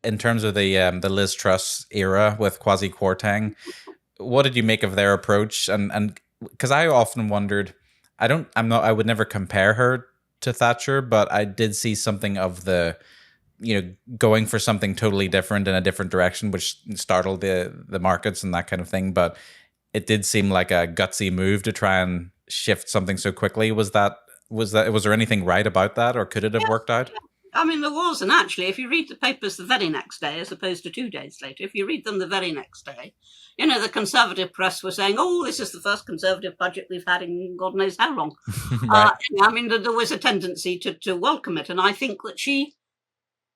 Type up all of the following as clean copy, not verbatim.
in terms of the Liz Truss era with Kwasi Kwarteng, what did you make of their approach? And because I often wondered, I would never compare her to Thatcher, but I did see something of the, going for something totally different in a different direction, which startled the markets and that kind of thing. But it did seem like a gutsy move to try and shift something so quickly. Was there anything right about that, or could it have worked out? I mean, there was, and actually, if you read the papers the very next day, as opposed to 2 days later, if you read them the very next day, the Conservative press were saying, "Oh, this is the first Conservative budget we've had in God knows how long." Right. I mean, there was a tendency to welcome it, and I think that she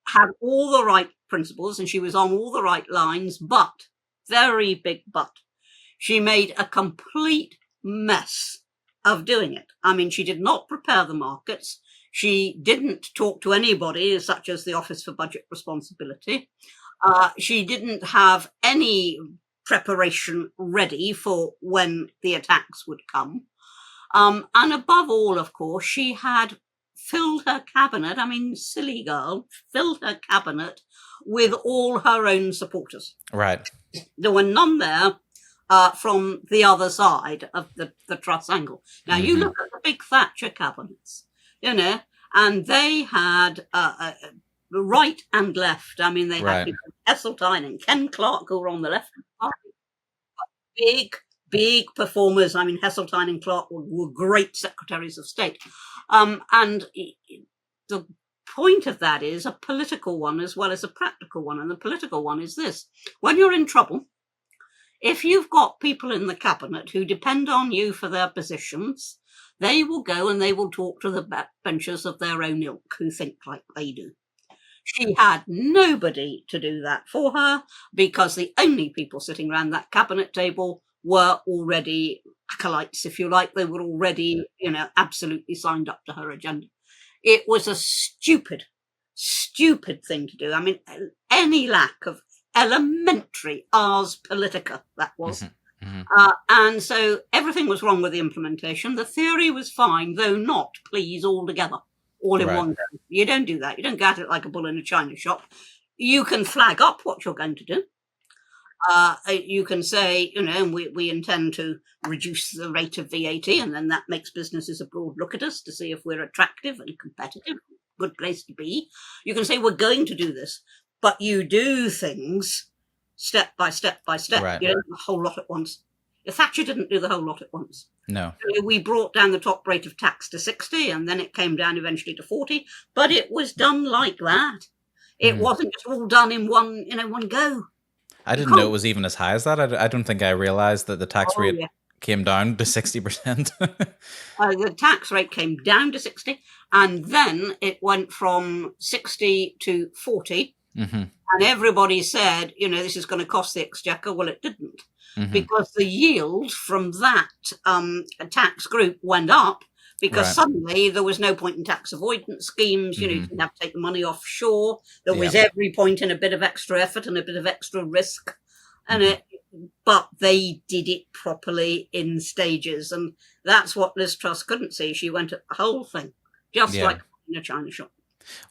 had all the right principles and she was on all the right lines, but, very big but, she made a complete mess of doing it. I mean, she did not prepare the markets. She didn't talk to anybody, such as the Office for Budget Responsibility. She didn't have any preparation ready for when the attacks would come. And above all, of course, she had filled her cabinet, I mean, silly girl, filled her cabinet with all her own supporters. Right. There were none there from the other side of the Truss angle. Now, you look at the big Thatcher cabinets, and they had right and left. I mean, they had people like Heseltine and Ken Clarke who were on the left. Big performers. I mean, Heseltine and Clarke were great secretaries of state. And the point of that is a political one as well as a practical one. And the political one is this: when you're in trouble, if you've got people in the cabinet who depend on you for their positions, they will go and they will talk to the backbenchers of their own ilk who think like they do. She had nobody to do that for her, because the only people sitting around that cabinet table were already acolytes, if you like. They were already, absolutely signed up to her agenda. It was a stupid thing to do. I mean, any lack of elementary ars politica, that was. And so everything was wrong with the implementation. The theory was fine, though not please all together, all in one go. You don't do that. You don't go at it like a bull in a china shop. You can flag up what you're going to do. You can say, we intend to reduce the rate of VAT, and then that makes businesses abroad look at us to see if we're attractive and competitive, good place to be. You can say, we're going to do this, but you do things step by step by step. Right. You don't do the whole lot at once. Thatcher didn't do the whole lot at once. No. We brought down the top rate of tax to 60, and then it came down eventually to 40, but it was done like that. It wasn't just all done in one go. I didn't know it was even as high as that. I don't think I realized that the tax rate came down to 60%. The tax rate came down to 60, and then it went from 60 to 40. And everybody said, this is going to cost the Exchequer. Well, it didn't, because the yield from that tax group went up, because suddenly there was no point in tax avoidance schemes. You didn't have to take the money offshore. There was every point in a bit of extra effort and a bit of extra risk. But they did it properly in stages. And that's what Liz Truss couldn't see. She went at the whole thing, just like in a china shop.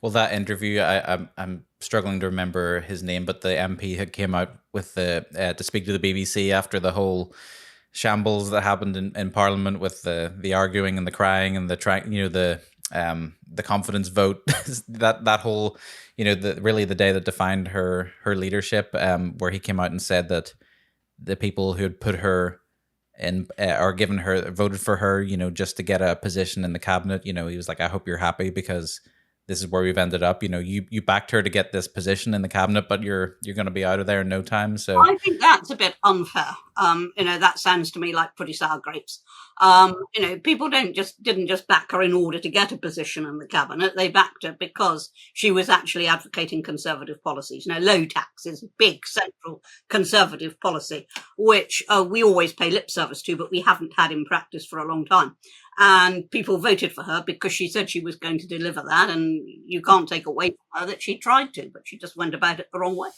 Well, that interview, I'm struggling to remember his name, but the MP had came out with to speak to the BBC after the whole shambles that happened in Parliament with the arguing and the crying and the confidence vote. that whole, really the day that defined her leadership, where he came out and said that the people who had put her in or given her voted for her, just to get a position in the cabinet. He was like, I hope you're happy because this is where we've ended up. You backed her to get this position in the cabinet, but you're going to be out of there in no time. So I think that's a bit unfair. That sounds to me like pretty sour grapes. People didn't just back her in order to get a position in the cabinet. They backed her because she was actually advocating conservative policies. Low tax is a big central conservative policy, which we always pay lip service to, but we haven't had in practice for a long time. And people voted for her because she said she was going to deliver that. And you can't take away from her that she tried to, but she just went about it the wrong way.